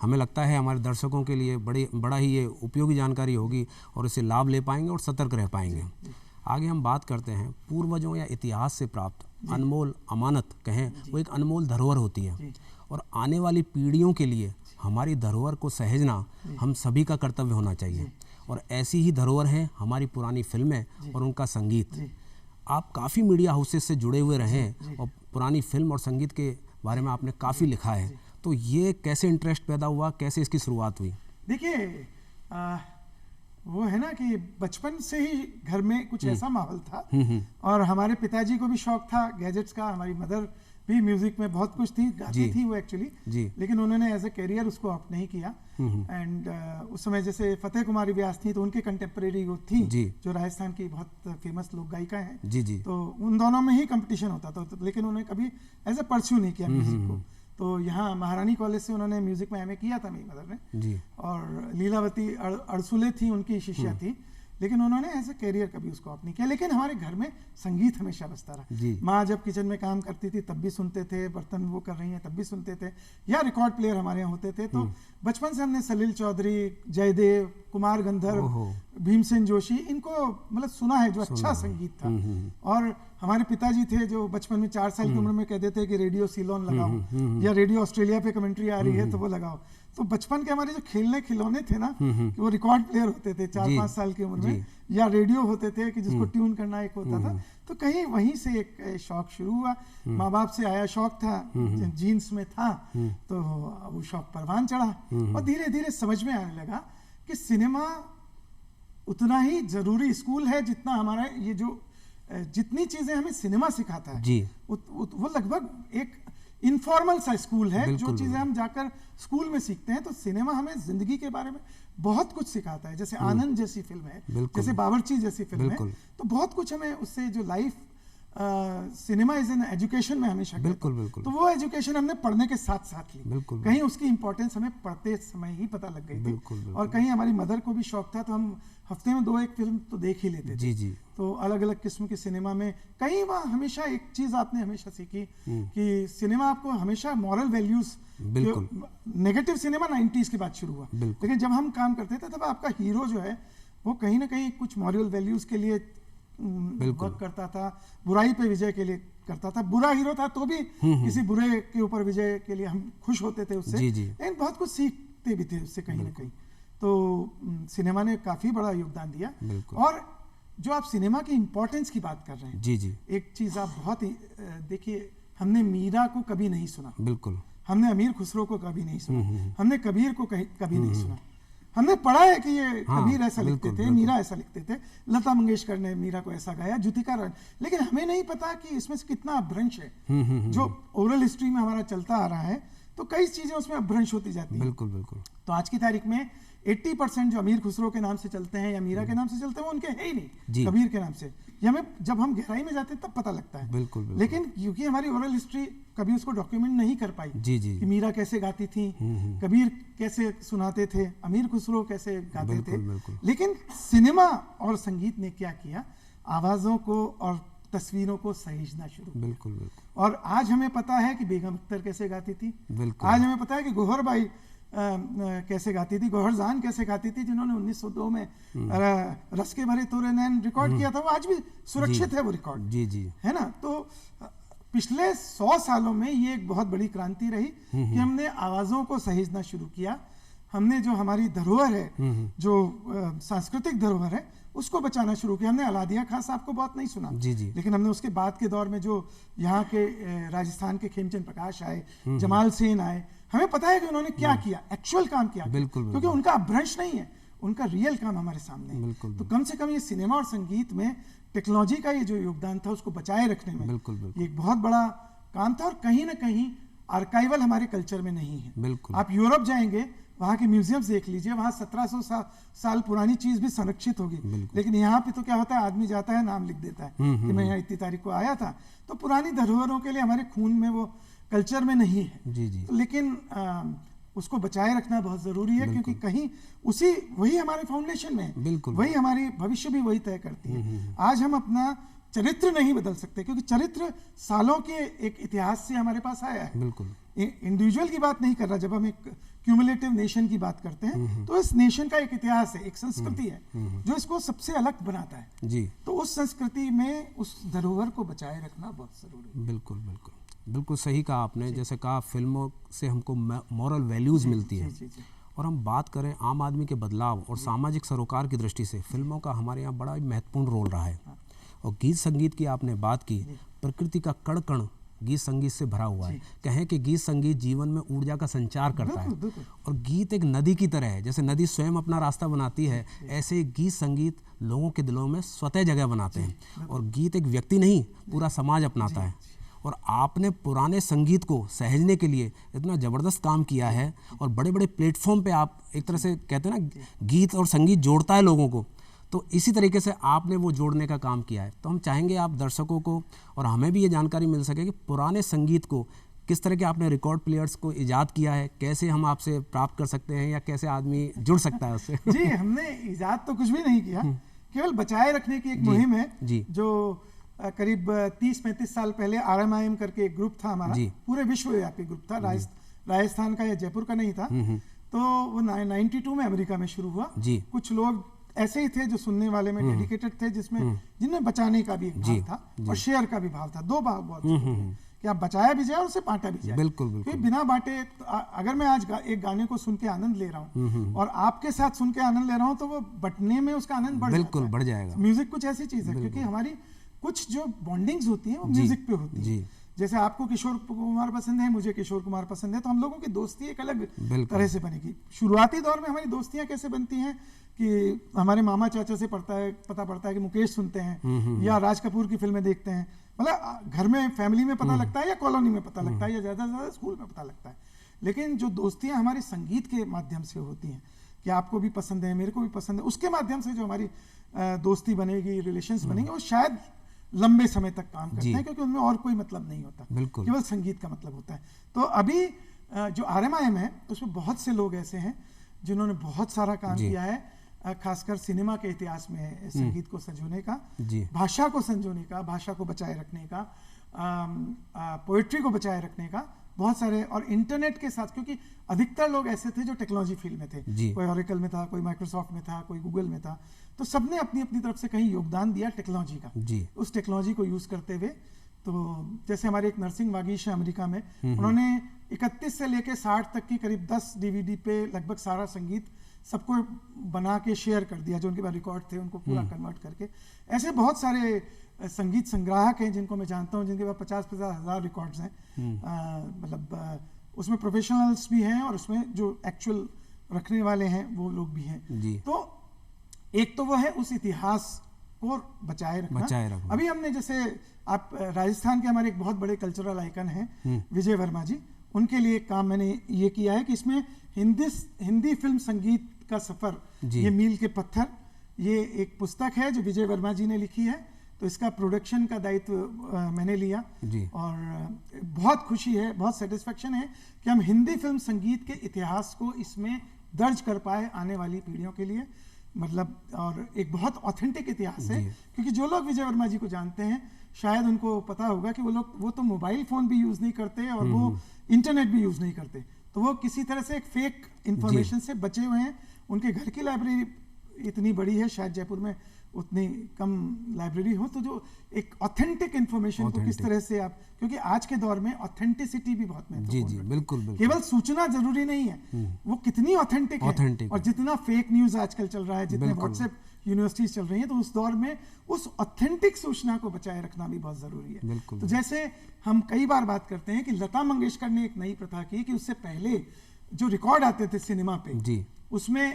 हमें लगता है हमारे दर्शकों के लिए बड़ा ही ये उपयोगी जानकारी होगी और इससे लाभ ले पाएंगे और सतर्क रह पाएंगे। आगे हम बात करते हैं पूर्वजों या इतिहास से प्राप्त अनमोल अमानत कहें, वो एक अनमोल धरोहर होती है, और आने वाली पीढ़ियों के लिए हमारी धरोहर को सहेजना हम सभी का कर्तव्य होना चाहिए। और ऐसी ही धरोहर है हमारी पुरानी फिल्में और उनका संगीत। आप काफ़ी मीडिया हाउसेस से जुड़े हुए रहे और पुरानी फिल्म और संगीत के बारे में आपने काफ़ी लिखा है, तो ये कैसे इंटरेस्ट पैदा हुआ, कैसे इसकी शुरुआत हुई? देखिए, वो है ना कि बचपन से ही घर में कुछ ऐसा माहौल था, और हमारे पिताजी को भी शौक था गैजेट्स का, हमारी मदर भी म्यूजिक में बहुत कुछ थी, गाती थी वो एक्चुअली, लेकिन उन्होंने एज ए करियर उसको ऑप्ट नहीं किया। एंड उस समय जैसे फतेह कुमारी व्यास थी, तो उनके कंटेम्परेरी वो थी जो राजस्थान की बहुत फेमस लोक गायिका हैं, तो उन दोनों में ही कंपटीशन होता था, लेकिन उन्होंने कभी एज ए परस्यू नहीं किया म्यूजिक को। तो यहाँ महारानी कॉलेज से उन्होंने म्यूजिक में एमए किया था मेरी मदर ने, और लीलावती अड़सुले थी उनकी शिष्या थी, लेकिन उन्होंने ऐसे करियर कभी उसको ऑप्ट नहीं किया। लेकिन हमारे घर में संगीत हमेशा बजता रहा। माँ जब किचन में काम करती थी तब भी सुनते थे, बर्तन वो कर रही हैं तब भी सुनते थे, या रिकॉर्ड प्लेयर हमारे यहाँ होते थे। तो बचपन से हमने सलील चौधरी, जयदेव, कुमार गंधर्व, भीमसेन जोशी, इनको मतलब सुना है, जो अच्छा संगीत था। और हमारे पिताजी थे जो बचपन में 4 साल की उम्र में कहते थे कि रेडियो सीलोन लगाओ या रेडियो ऑस्ट्रेलिया पे कमेंट्री आ रही है तो वो लगाओ। तो बचपन के हमारे जो खेलने खिलौने थे ना कि वो रिकॉर्ड प्लेयर होते थे 4-5 साल की उम्र में, या रेडियो होते थे कि जिसको ट्यून करना एक होता था। तो कहीं वहीं से एक शौक शुरू हुआ, माँ बाप से आया शौक था, जीन्स में था, तो वो शौक परवान चढ़ा और धीरे धीरे समझ में आने लगा कि सिनेमा उतना ही जरूरी स्कूल है जितना हमारा ये जो जितनी चीजें हमें सिनेमा सिखाता है जी, वो लगभग एक इनफॉर्मल सा स्कूल है। जो चीजें हम जाकर स्कूल में सीखते हैं, तो सिनेमा हमें जिंदगी के बारे में बहुत कुछ सिखाता है। जैसे आनंद जैसी फिल्म है, जैसे बावर्ची जैसी फिल्म है, तो बहुत कुछ हमें उससे जो life cinema is an education में हमेशा बिल्कुल बिल्कुल, तो वो एजुकेशन हमने पढ़ने के साथ साथ ली। बिल्कुल, कहीं उसकी इंपॉर्टेंस हमें पढ़ते समय ही पता लग गई थी। बिल्कुल, और कहीं हमारी मदर को भी शौक था, तो हम हफ्ते में 2-1 फिल्म तो देख ही लेते थे। जी जी, तो अलग अलग किस्म के सिनेमा में कहीं वहाँ हमेशा एक चीज आपने हमेशा सीखी कि सिनेमा आपको हमेशा मॉरल वैल्यूज, बिल्कुल, नेगेटिव सिनेमा 90s के बाद शुरू हुआ, लेकिन जब हम काम करते थे तब आपका हीरो जो है वो कहीं ना कहीं कुछ मॉरल वैल्यूज के लिए वर्क करता था, बुराई पे विजय के लिए करता था। बुरा हीरो था तो भी किसी बुरे के ऊपर विजय के लिए हम खुश होते थे उससे, लेकिन बहुत कुछ सीखते भी थे उससे कहीं ना कहीं। तो सिनेमा ने काफी बड़ा योगदान दिया। और जो आप सिनेमा की इम्पोर्टेंस की बात कर रहे हैं, जी जी, एक चीज आप बहुत ही देखिए, हमने मीरा को कभी नहीं सुना, बिल्कुल, हमने अमीर खुसरो को कभी नहीं सुना, हमने कबीर को कभी नहीं सुना। हमने पढ़ा है कि ये कबीर ऐसा लिखते थे, मीरा ऐसा लिखते थे, लता मंगेशकर ने मीरा को ऐसा गाया, जुतिका राय, लेकिन हमें नहीं पता कि इसमें से कितना अपभ्रंश है। जो ओरल हिस्ट्री में हमारा चलता आ रहा है, तो कई चीजें उसमें अपभ्रंश होती जाती हैं। बिल्कुल बिल्कुल। तो आज की तारीख में 80% जो अमीर खुसरो के नाम से चलते हैं या मीरा के नाम से चलते हैं, वो उनके है ही नहीं, कबीर के नाम से। ये हमें जब हम गहराई में जाते हैं तब पता लगता है। बिल्कुल, बिल्कुल। लेकिन क्योंकि हमारी ओरल हिस्ट्री कभी उसको डॉक्यूमेंट नहीं कर पाई, जी जी, कि मीरा कैसे गाती थी, कबीर कैसे सुनाते थे, अमीर खुसरो कैसे गाते थे। बिल्कुल। लेकिन सिनेमा और संगीत ने क्या किया, आवाजों को और तस्वीरों को सहेजना शुरू। बिल्कुल बिल्कुल। और आज हमें पता है कि बेगम अख्तर कैसे गाती थी, बिल्कुल। आज हमें पता है कि गौहर बाई कैसे गाती थी, गौहर जान कैसे गाती थी, जिन्होंने 1902 में रस के भरे तोरे नैन रिकॉर्ड किया था। वो आज भी सुरक्षित है वो रिकॉर्ड, जी जी, है ना। तो पिछले 100 सालों में ये एक बहुत बड़ी क्रांति रही कि हमने आवाजों को सहेजना शुरू किया। हमने जो हमारी धरोहर है, जो सांस्कृतिक धरोहर है, उसको बचाना शुरू किया। हमने अलादिया खान साहब को बहुत नहीं सुना, जी जी, लेकिन हमने उसके बाद के दौर में जो यहाँ के राजस्थान के खेमचंद प्रकाश आए, जमाल सेन आए, हमें पता है कि उन्होंने क्या किया, एक्चुअल काम किया। बिल्कुल, क्योंकि उनका अपभ्रंश नहीं है, उनका रियल काम हमारे सामने है। बिल्कुल, तो कम से कम ये सिनेमा और संगीत में टेक्नोलॉजी का ये जो योगदान था, उसको बचाए रखने में बिल्कुल, बिल्कुल, ये एक बहुत बड़ा काम था। और कहीं ना कहीं आर्काइवल हमारे कल्चर में नहीं है। बिल्कुल। आप यूरोप जाएंगे, वहाँ के म्यूजियम्स देख लीजिए, वहाँ 1700 साल पुरानी चीज भी संरक्षित होगी। लेकिन यहाँ पे तो क्या होता है, आदमी जाता है, नाम लिख देता है कि मैं यहाँ इतनी तारीख को आया था। तो पुरानी धरोहरों के लिए हमारे खून में, वो कल्चर में नहीं है। जी जी। तो लेकिन उसको बचाए रखना बहुत जरूरी है, क्योंकि कहीं वही हमारे फाउंडेशन में है, बिल्कुल, वही हमारी भविष्य भी वही तय करती है। आज हम अपना चरित्र नहीं बदल सकते, क्योंकि चरित्र सालों के एक इतिहास से हमारे पास आया है। बिल्कुल। इंडिविजुअल की बात नहीं कर रहा, जब हम एक क्यूमुलेटिव नेशन की बात करते हैं, तो इस नेशन का एक इतिहास है, एक संस्कृति है, जो इसको सबसे अलग बनाता है। जी। तो उस संस्कृति में उस धरोहर को बचाए रखना बहुत जरूरी है। बिल्कुल बिल्कुल, बिल्कुल सही कहा आपने। जैसे कहा, फिल्मों से हमको मॉरल वैल्यूज मिलती है। और हम बात करें आम आदमी के बदलाव और सामाजिक सरोकार की दृष्टि से, फिल्मों का हमारे यहाँ बड़ा महत्वपूर्ण रोल रहा है। और गीत संगीत की आपने बात की, प्रकृति का कण कण गीत संगीत से भरा हुआ है। कहें कि गीत संगीत जीवन में ऊर्जा का संचार करता है। और गीत एक नदी की तरह है, जैसे नदी स्वयं अपना रास्ता बनाती है, ऐसे गीत संगीत लोगों के दिलों में स्वतः जगह बनाते हैं। और गीत एक व्यक्ति नहीं, पूरा समाज अपनाता है। और आपने पुराने संगीत को सहेजने के लिए इतना ज़बरदस्त काम किया है, और बड़े बड़े प्लेटफॉर्म पे आप एक तरह से कहते हैं ना, गीत और संगीत जोड़ता है लोगों को, तो इसी तरीके से आपने वो जोड़ने का काम किया है। तो हम चाहेंगे आप दर्शकों को और हमें भी ये जानकारी मिल सके कि पुराने संगीत को किस तरह के आपने रिकॉर्ड प्लेयर्स को ईजाद किया है, कैसे हम आपसे प्राप्त कर सकते हैं, या कैसे आदमी जुड़ सकता है उससे। जी, हमने ईजाद तो कुछ भी नहीं किया, केवल बचाए रखने की एक मुहिम है, जो करीब 30-35 साल पहले RMIM करके एक ग्रुप था हमारा, पूरे विश्वव्यापी ग्रुप था, राजस्थान का या जयपुर का नहीं था। तो वो 92 में अमेरिका में शुरू हुआ। कुछ लोग ऐसे ही थे जो सुनने वाले में डेडिकेटेड थे, जिसमें जिनमें बचाने का भी एक भाव था और शेयर का भी भाव था। दो भाव बहुत जरूरी हैं कि आप बचाया भी जाए और उसे बांटा भी जाए। बिल्कुल बिल्कुल। फिर बिना बांटे अगर मैं आज एक गाने को सुन के आनंद ले रहा हूँ और आपके साथ सुन के आनंद ले रहा हूँ, तो वो बटने में उसका आनंद बिल्कुल बढ़ जाएगा। म्यूजिक कुछ ऐसी चीज है, क्योंकि हमारी कुछ जो बॉन्डिंग्स होती हैं वो म्यूजिक पे होती है। जैसे आपको किशोर कुमार पसंद है, मुझे किशोर कुमार पसंद है, तो हम लोगों की दोस्ती एक अलग तरह से बनेगी। शुरुआती दौर में हमारी दोस्तियां कैसे बनती हैं कि हमारे मामा चाचा से पता पड़ता है कि मुकेश सुनते हैं या राज कपूर की फिल्में देखते हैं, मतलब घर में फैमिली में पता लगता है या कॉलोनी में पता लगता है या ज्यादा से ज्यादा स्कूल में पता लगता है। लेकिन जो दोस्तियां हमारी संगीत के माध्यम से होती हैं कि आपको भी पसंद है, मेरे को भी पसंद है, उसके माध्यम से जो हमारी दोस्ती बनेगी, रिलेशंस बनेंगे, वो शायद लंबे समय तक काम करते हैं, क्योंकि उनमें और कोई मतलब नहीं होता, केवल संगीत का मतलब होता है। तो अभी जो RMIM है उसमें बहुत से लोग ऐसे हैं जिन्होंने बहुत सारा काम किया है, खासकर सिनेमा के इतिहास में संगीत को संजोने का, भाषा को संजोने का, भाषा को बचाए रखने का, पोएट्री को बचाए रखने का, बहुत सारे। और इंटरनेट के साथ, क्योंकि अधिकतर लोग ऐसे थे जो टेक्नोलॉजी फील्ड में थे, कोई ऑरेकल में था, कोई माइक्रोसॉफ्ट में था, कोई गूगल में था, तो सबने अपनी अपनी तरफ से कहीं योगदान दिया टेक्नोलॉजी का, उस टेक्नोलॉजी को यूज करते हुए। तो जैसे हमारे एक नरसिंह वागीश है अमेरिका में, उन्होंने 31 से लेकर 60 तक की करीब 10 DVD पे लगभग सारा संगीत सबको बना के शेयर कर दिया, जो उनके पास रिकॉर्ड थे उनको पूरा कन्वर्ट करके। ऐसे बहुत सारे संगीत संग्राहक हैं जिनको मैं जानता हूं, जिनके पास 50-50 हज़ार रिकॉर्ड्स हैं, मतलब उसमें प्रोफेशनल्स भी हैं और उसमें जो एक्चुअल रखने वाले हैं वो लोग भी हैं। तो एक तो वो है उस इतिहास को बचाए रखना। अभी हमने जैसे आप राजस्थान के हमारे एक बहुत बड़े कल्चरल आइकन हैं विजय वर्मा जी, उनके लिए काम मैंने ये किया है कि इसमें हिंदी फिल्म संगीत का सफर, ये मील के पत्थर, ये एक पुस्तक है जो विजय वर्मा जी ने लिखी है। तो इसका प्रोडक्शन का दायित्व मैंने लिया और बहुत खुशी है, बहुत सेटिस्फेक्शन है कि हम हिंदी फिल्म संगीत के इतिहास को इसमें दर्ज कर पाए आने वाली पीढ़ियों के लिए, मतलब। और एक बहुत ऑथेंटिक इतिहास है, क्योंकि जो लोग विजय वर्मा जी को जानते हैं शायद उनको पता होगा कि वो तो मोबाइल फोन भी यूज नहीं करते और वो इंटरनेट भी यूज नहीं करते, तो वो किसी तरह से एक फेक इंफॉर्मेशन से बचे हुए हैं। उनके घर की लाइब्रेरी इतनी बड़ी है, शायद जयपुर में उतनी कम लाइब्रेरी हो, तो जो एक ऑथेंटिक इंफॉर्मेशन को किस तरह से आप, क्योंकि आज के दौर में ऑथेंटिसिटी भी बहुत महत्वपूर्ण है। बिल्कुल। केवल सूचना जरूरी नहीं है, वो कितनी ऑथेंटिक है। और जितना फेक न्यूज आजकल चल रहा है, जितने व्हाट्सएप यूनिवर्सिटीज चल रही हैं, तो उस दौर में उस ऑथेंटिक सूचना को बचाए रखना भी बहुत जरूरी है। तो जैसे हम कई बार बात करते हैं कि लता मंगेशकर ने एक नई प्रथा की कि उससे पहले जो रिकॉर्ड आते थे सिनेमा पे, उसमें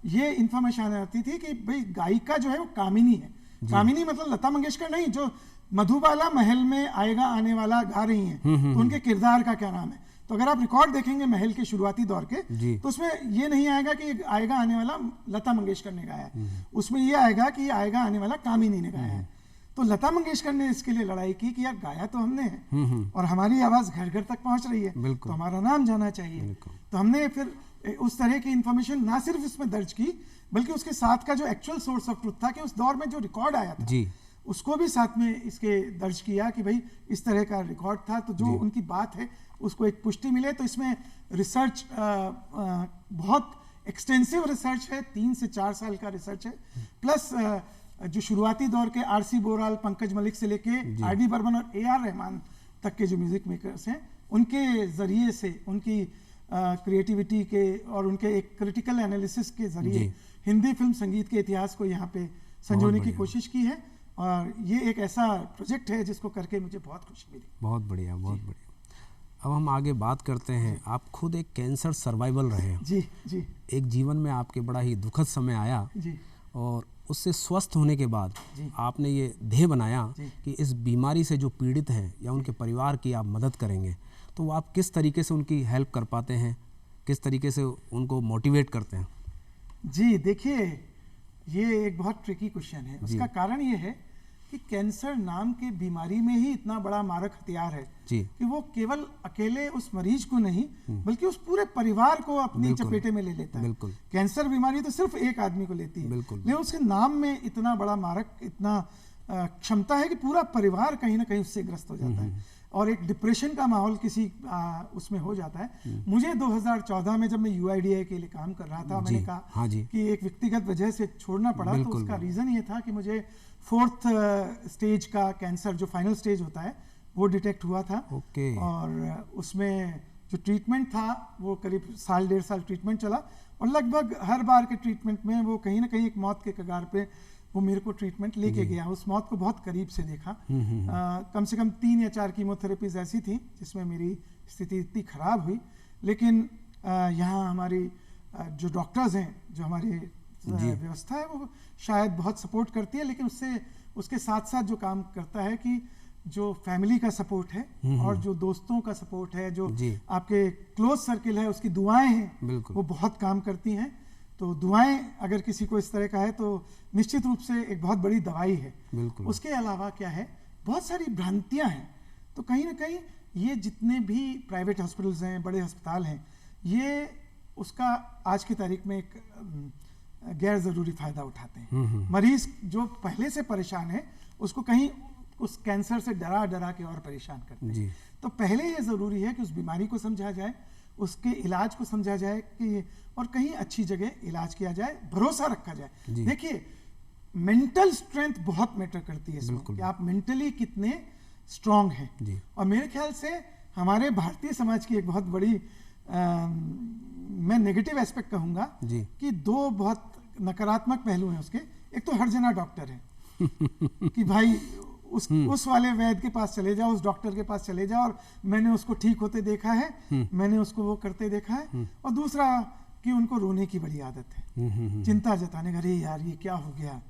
ये इंफॉर्मेशन आती थी कि भाई गायिका जो है वो कामिनी है। कामिनी मतलब लता मंगेशकर नहीं, जो मधुबाला महल में आएगा आने वाला गा रही हैं, तो उनके किरदार का क्या नाम है। तो अगर आप रिकॉर्ड देखेंगे महल के शुरुआती दौर के, तो उसमें ये नहीं आएगा कि आएगा आने वाला लता मंगेशकर ने गाया है, उसमें ये आएगा कि आएगा आने वाला कामिनी ने गाया है। तो लता मंगेशकर ने इसके लिए लड़ाई की कि यार गाया तो हमने है और हमारी आवाज घर घर तक पहुंच रही है, तो हमारा नाम जाना चाहिए। तो हमने फिर उस तरह की इंफॉर्मेशन ना सिर्फ इसमें दर्ज की, बल्कि उसके साथ का जो एक्चुअल सोर्स ऑफ ट्रुथ था कि उस दौर में जो रिकॉर्ड आया था उसको भी साथ में इसके दर्ज किया कि भाई इस तरह का रिकॉर्ड था, तो जो उनकी बात है उसको एक पुष्टि मिले। तो इसमें रिसर्च बहुत एक्सटेंसिव रिसर्च है, 3 से 4 साल का रिसर्च है, प्लस जो शुरुआती दौर के RC बोराल, पंकज मलिक से लेके RD बर्मन और AR रहमान तक के जो म्यूजिक मेकर्स हैं, उनके जरिए से, उनकी क्रिएटिविटी के और उनके एक क्रिटिकल एनालिसिस के जरिए हिंदी फिल्म संगीत के इतिहास को यहाँ पे संजोने की कोशिश की है। और ये एक ऐसा प्रोजेक्ट है जिसको करके मुझे बहुत खुशी मिली। बहुत बढ़िया, बहुत बढ़िया। अब हम आगे बात करते हैं, आप खुद एक कैंसर सर्वाइवल रहे हैं। जी। एक जीवन में आपके बड़ा ही दुखद समय आया और उससे स्वस्थ होने के बाद आपने ये ध्येय बनाया कि इस बीमारी से जो पीड़ित हैं या उनके परिवार की आप मदद करेंगे। तो आप किस तरीके से उनकी हेल्प कर पाते हैं, किस तरीके से उनको मोटिवेट करते हैं? जी देखिए, ये एक बहुत ट्रिकी क्वेश्चन है। उसका कारण ये है कि कैंसर नाम के बीमारी में ही इतना बड़ा मारक हथियार है कि वो केवल अकेले उस मरीज को नहीं बल्कि उस पूरे परिवार को अपनी चपेटे में ले लेता है। कैंसर बीमारी तो सिर्फ एक आदमी को लेती है, लेकिन उसके नाम में इतना बड़ा मारक, इतना क्षमता है कि पूरा परिवार कहीं ना कहीं उससे ग्रस्त हो जाता है। और एक डिप्रेशन का माहौल किसी उसमें हो जाता है। मुझे 2014 में जब मैं UIDAI के लिए काम कर रहा था, मैंने कहा हाँ जी, कि एक व्यक्तिगत वजह से छोड़ना पड़ा, तो उसका रीज़न ये था कि मुझे 4th स्टेज का कैंसर, जो फाइनल स्टेज होता है, वो डिटेक्ट हुआ था। और उसमें जो ट्रीटमेंट था वो करीब 1.5 साल ट्रीटमेंट चला, और लगभग हर बार के ट्रीटमेंट में वो कहीं ना कहीं एक मौत के कगार पे वो मेरे को ट्रीटमेंट लेके गया। उस मौत को बहुत करीब से देखा। कम से कम 3 या 4 कीमोथेरेपीज ऐसी थी जिसमें मेरी स्थिति इतनी खराब हुई, लेकिन यहाँ हमारी जो डॉक्टर्स हैं, जो हमारी व्यवस्था है, वो शायद बहुत सपोर्ट करती है, लेकिन उसके साथ साथ जो काम करता है कि जो फैमिली का सपोर्ट है और जो दोस्तों का सपोर्ट है, जो आपके क्लोज सर्किल है, उसकी दुआएं हैं, वो बहुत काम करती हैं। तो दुआएं अगर किसी को इस तरह का है तो निश्चित रूप से एक बहुत बड़ी दवाई है। उसके अलावा क्या है, बहुत सारी भ्रांतियां हैं। तो कहीं ना कहीं ये जितने भी प्राइवेट हॉस्पिटल्स हैं, बड़े अस्पताल हैं, ये उसका आज की तारीख में एक गैर ज़रूरी फ़ायदा उठाते हैं। मरीज़ जो पहले से परेशान है उसको कहीं उस कैंसर से डरा डरा के और परेशान करते हैं। तो पहले ये ज़रूरी है कि उस बीमारी को समझा जाए, उसके इलाज को समझा जाए कि और कहीं अच्छी जगह इलाज किया जाए, भरोसा रखा जाए। देखिए, मेंटल स्ट्रेंथ बहुत मैटर करती है इसमें, कि आप मेंटली कितने स्ट्रांग हैं। और मेरे ख्याल से हमारे भारतीय समाज की एक बहुत बड़ी मैं नेगेटिव एस्पेक्ट कहूँगा कि 2 बहुत नकारात्मक पहलू हैं उसके। एक तो हर जना डॉक्टर है कि भाई उस वाले वैद्य के पास चले जाओ, उस डॉक्टर के पास चले जाओ, और मैंने उसको ठीक होते देखा है, मैंने उसको वो करते देखा है। और दूसरा कि उनको रोने की बड़ी आदत है, चिंता जताने, अरे यार ये क्या हो गया,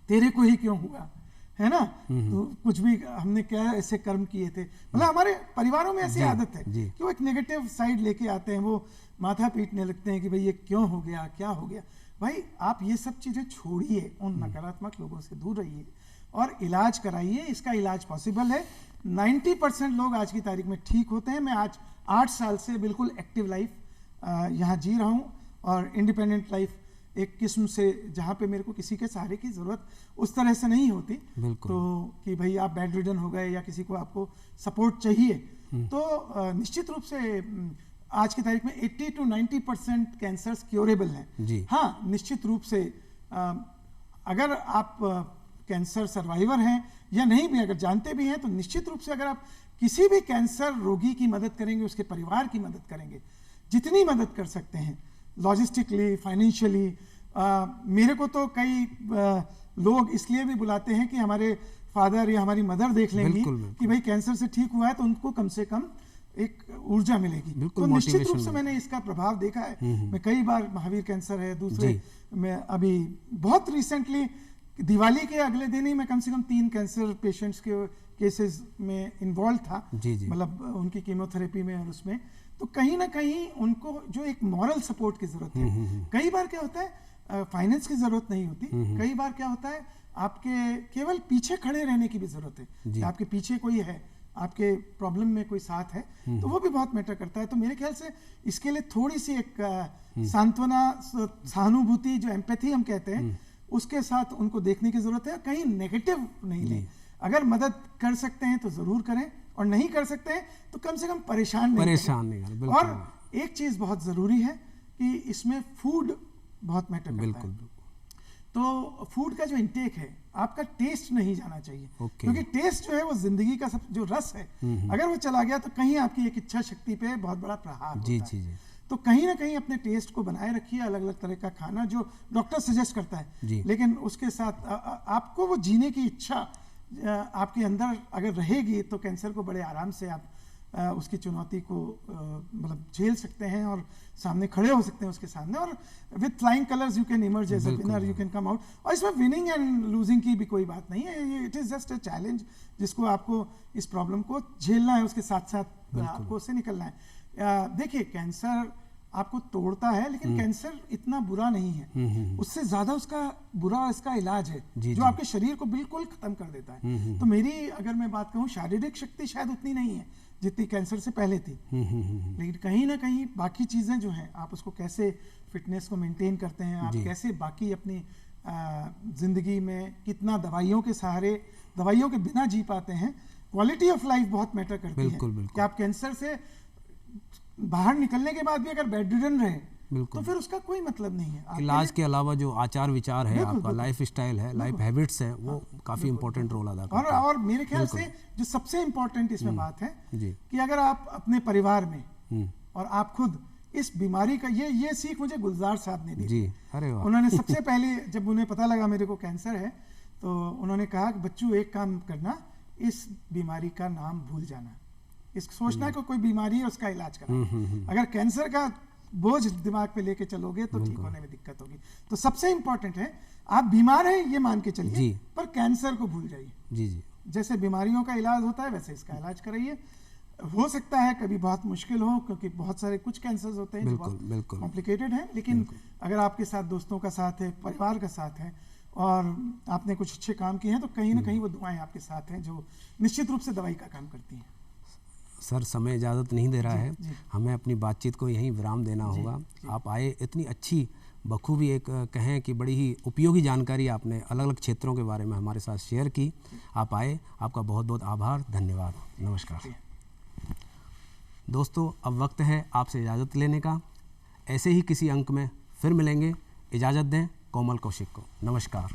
तेरे को ही क्यों हुआ, है ना, तो कुछ भी हमने क्या ऐसे कर्म किए थे। मतलब हमारे परिवारों में ऐसी आदत है कि वो एक नेगेटिव साइड लेके आते हैं, वो माथा पीटने लगते हैं कि भाई ये क्यों हो गया, क्या हो गया। भाई आप ये सब चीज़ें छोड़िए, उन नकारात्मक लोगों से दूर रहिए और इलाज कराइए। इसका इलाज पॉसिबल है। 90% लोग आज की तारीख में ठीक होते हैं। मैं आज 8 साल से बिल्कुल एक्टिव लाइफ यहाँ जी रहा हूँ, और इंडिपेंडेंट लाइफ एक किस्म से, जहाँ पे मेरे को किसी के सहारे की ज़रूरत उस तरह से नहीं होती। तो कि भाई आप बेड रिडन हो गए या किसी को आपको सपोर्ट चाहिए, तो निश्चित रूप से आज की तारीख में 80 to 90% कैंसर्स क्योरेबल हैं। हाँ, निश्चित रूप से अगर आप कैंसर सर्वाइवर हैं या नहीं भी, अगर जानते भी हैं, तो निश्चित रूप से अगर आप किसी भी कैंसर रोगी की मदद करेंगे, उसके परिवार की मदद करेंगे, जितनी मदद कर सकते हैं, लॉजिस्टिकली, फाइनेंशियली। मेरे को तो कई लोग इसलिए भी बुलाते हैं कि हमारे फादर या हमारी मदर देख लेंगी कि भाई कैंसर से ठीक हुआ है, तो उनको कम से कम एक ऊर्जा मिलेगी। तो निश्चित रूप से मैंने इसका प्रभाव देखा है। मैं कई बार, महावीर कैंसर है, दूसरे मैं अभी बहुत रिसेंटली दिवाली के अगले दिन ही मैं कम से कम 3 कैंसर पेशेंट्स के केसेस में इन्वॉल्व था, मतलब उनकी कीमोथेरेपी में और उसमें। तो कहीं ना कहीं उनको जो एक मॉरल सपोर्ट की जरूरत है। कई बार क्या होता है, फाइनेंस की जरूरत नहीं होती। कई बार क्या होता है, आपके केवल पीछे खड़े रहने की भी जरूरत है, कि आपके पीछे कोई है, आपके प्रॉब्लम में कोई साथ है, तो वो भी बहुत मैटर करता है। तो मेरे ख्याल से इसके लिए थोड़ी सी एक सांत्वना, सहानुभूति, जो एम्पैथी हम कहते हैं, उसके साथ उनको देखने की जरूरत है। कहीं नेगेटिव नहीं लें। अगर मदद कर सकते हैं तो जरूर करें, और नहीं कर सकते हैं तो कम से कम परेशान नहीं करें। और एक चीज बहुत जरूरी है कि इसमें फूड बहुत मैटर करता है। तो फूड का जो इंटेक है, आपका टेस्ट नहीं जाना चाहिए, क्योंकि टेस्ट जो है वो जिंदगी का सब जो रस है, अगर वो चला गया तो कहीं आपकी एक इच्छा शक्ति पे बहुत बड़ा प्रहार होता है। तो कहीं ना कहीं अपने टेस्ट को बनाए रखिए, अलग अलग तरह का खाना जो डॉक्टर सजेस्ट करता है, लेकिन उसके साथ आपको वो जीने की इच्छा आपके अंदर अगर रहेगी, तो कैंसर को बड़े आराम से आप उसकी चुनौती को मतलब झेल सकते हैं और सामने खड़े हो सकते हैं उसके सामने, और with flying colours you can emerge as a winner, you can come out. और इसमें विनिंग एंड लूजिंग की भी कोई बात नहीं है, it is just a challenge जिसको आपको इस प्रॉब्लम को झेलना है, उसके साथ साथ आपको उससे निकलना है। देखिए, कैंसर आपको तोड़ता है, लेकिन कैंसर इतना बुरा नहीं है, उससे ज्यादा उसका बुरा इसका इलाज है, जो आपके शरीर को बिल्कुल खत्म कर देता है। तो मेरी अगर मैं बात कहूँ, शारीरिक शक्ति शायद उतनी नहीं है जितनी कैंसर से पहले थी, लेकिन कहीं ना कहीं बाकी चीजें जो हैं, आप उसको कैसे फिटनेस को मेंटेन करते हैं, आप कैसे बाकी अपनी जिंदगी में कितना दवाइयों के सहारे, दवाइयों के बिना जी पाते हैं, क्वालिटी ऑफ लाइफ बहुत मैटर करती है। बिल्कुल, बिल्कुल। कि आप कैंसर से बाहर निकलने के बाद भी अगर बेड रिडन रहे बिल्कुल। तो फिर उसका कोई मतलब नहीं है। आपके इलाज लिए- के अलावा जो आचार विचार है, बिल्कुल, आपका बिल्कुल। लाइफ स्टाइल है, लाइफ हैबिट्स हैं, वो काफ़ी इंपॉर्टेंट रोल अदा करते हैं। और मेरे ख्याल से जो सबसे इम्पोर्टेंट इसमें बात है जी। कि अगर आप अपने परिवार में हम्म, और आप खुद इस बीमारी का ये सीख मुझे गुलजार साहब ने दी। जी, अरे वाह। उन्होंने सबसे पहले जब उन्हें पता लगा मेरे को कैंसर है तो उन्होंने कहा कि बच्चू एक काम करना, इस बीमारी का नाम भूल जाना, इस सोचना कि कोई बीमारी है उसका इलाज करना। अगर कैंसर का बोझ दिमाग पे लेके चलोगे तो ठीक होने में दिक्कत होगी। तो सबसे इंपॉर्टेंट है आप बीमार हैं ये मान के चलिए, जी। पर कैंसर को भूल जाइए। जी जी, जैसे बीमारियों का इलाज होता है वैसे इसका इलाज कराइए। हो सकता है कभी बहुत मुश्किल हो, क्योंकि बहुत सारे कुछ कैंसर्स होते हैं जो बिल्कुल, बहुत बिल्कुल। कॉम्प्लिकेटेड हैं, लेकिन अगर आपके साथ दोस्तों का साथ है, परिवार का साथ है और आपने कुछ अच्छे काम किए हैं तो कहीं ना कहीं वो दुआएं आपके साथ हैं जो निश्चित रूप से दवाई का काम करती हैं। सर समय इजाज़त नहीं दे रहा है, जी। हमें अपनी बातचीत को यहीं विराम देना होगा। आप आए, इतनी अच्छी बखूबी एक कहें कि बड़ी ही उपयोगी जानकारी आपने अलग अलग क्षेत्रों के बारे में हमारे साथ शेयर की। आप आए, आपका बहुत बहुत आभार, धन्यवाद, नमस्कार। दोस्तों, अब वक्त है आपसे इजाज़त लेने का। ऐसे ही किसी अंक में फिर मिलेंगे। इजाज़त दें कोमल कौशिक को। नमस्कार।